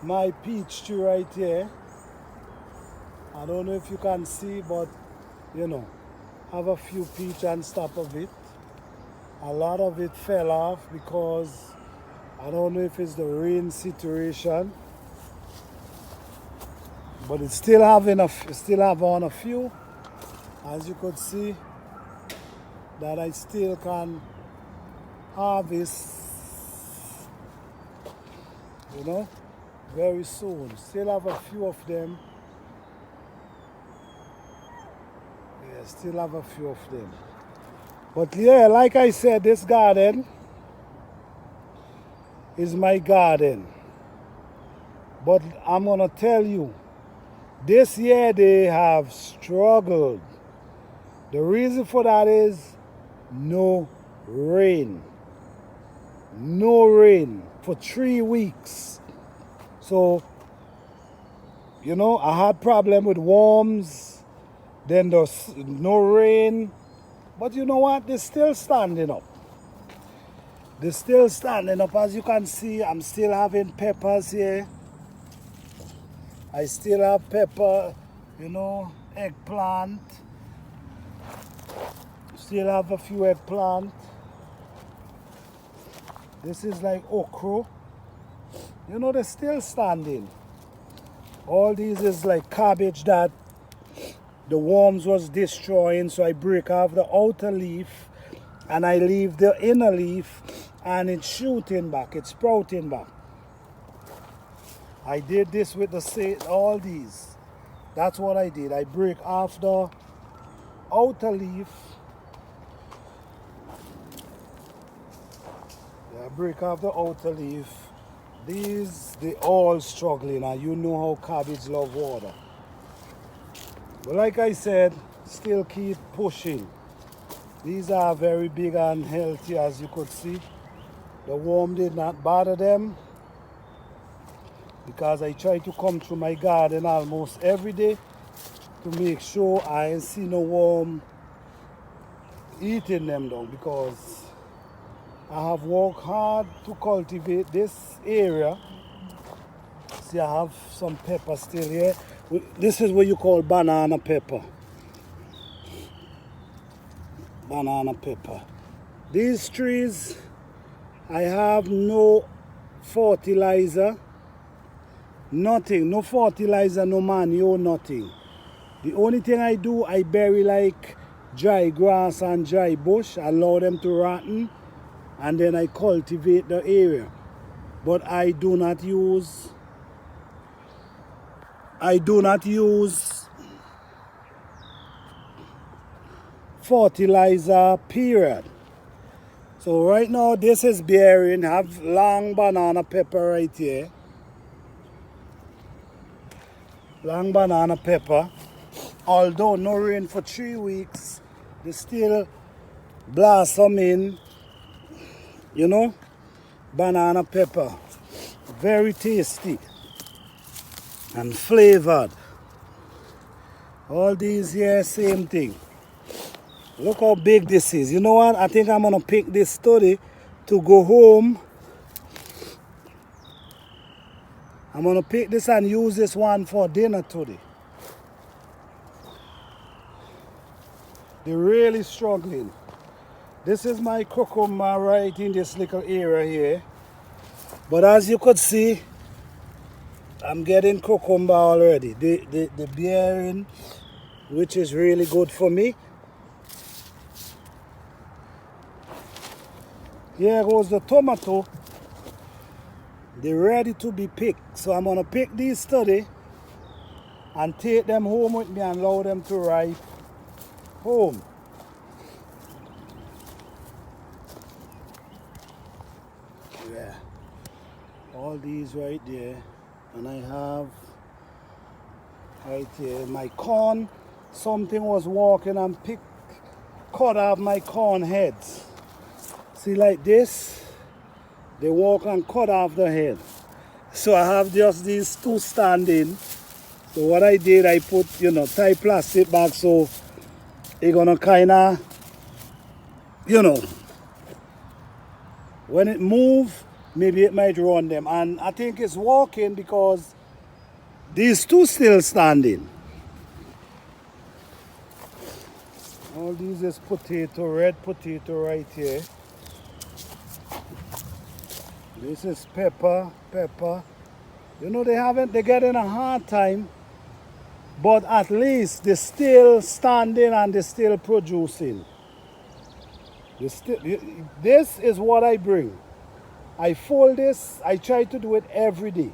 my peach tree right here. I don't know if you can see, but you know, have a few peach on top of it. A lot of it fell off because I don't know if it's the rain situation, but it still have on a few, as you could see, that I still can harvest, you know, very soon. Still have a few of them. Yeah, still have a few of them. But yeah, like I said, this garden is my garden. But I'm gonna tell you, this year they have struggled. The reason for that is no rain. No rain for 3 weeks. So, you know, I had problem with worms, then there's no rain. But you know what? They're still standing up. They're still standing up. As you can see, I'm still having peppers here. I still have pepper, you know, eggplant. Still have a few eggplant. This is like okra. You know, they're still standing. All these is like cabbage that the worms was destroying, so I break off the outer leaf and I leave the inner leaf and it's shooting back, it's sprouting back. I did this with all these. That's what I did. I break off the outer leaf. I break off the outer leaf. These, they all struggling, and you know how cabbage love water. But like I said, still keep pushing. These are very big and healthy, as you could see. The worm did not bother them because I try to come through my garden almost every day to make sure I ain't see no worm eating them down, because I have worked hard to cultivate this area. See, I have some pepper still here. This is what you call banana pepper. Banana pepper. These trees, I have no fertilizer. Nothing. No fertilizer, no manure, nothing. The only thing I do, I bury like dry grass and dry bush, allow them to rotten, and then I cultivate the area. But I do not use fertilizer, period. So right now this is bearing, have long banana pepper right here. Long banana pepper. Although no rain for 3 weeks, they still blossoming, you know, banana pepper. Very tasty and flavored. All these here, same thing. Look how big this is. You know what? I think I'm gonna pick this study to go home. I'm gonna pick this and use this one for dinner today. They're really struggling. This is my cucumber right in this little area here. But as you could see, I'm getting cucumber already. The bearing, which is really good for me. Here goes the tomato. They're ready to be picked. So I'm gonna pick these today and take them home with me and allow them to ripe home. Yeah. All these right there. And I have right here my corn. Something was walking and cut off my corn heads. See, like this, they walk and cut off the head. So I have just these two standing. So what I did, I put, you know, tie plastic back so it's gonna kinda, you know, when it move, maybe it might run them. And I think it's working because these two still standing. All these is potato, red potato right here. This is pepper. You know, they're getting a hard time, but at least they're still standing and they're still producing. This is what I bring. I fold this, I try to do it every day.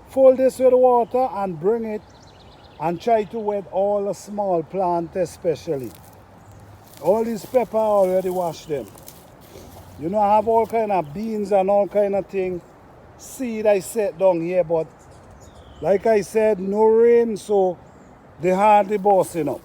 Fold this with water and bring it and try to wet all the small plant especially. All these pepper I already washed them. You know, I have all kind of beans and all kind of thing. Seed I set down here, but like I said, no rain, so they hardly busting up.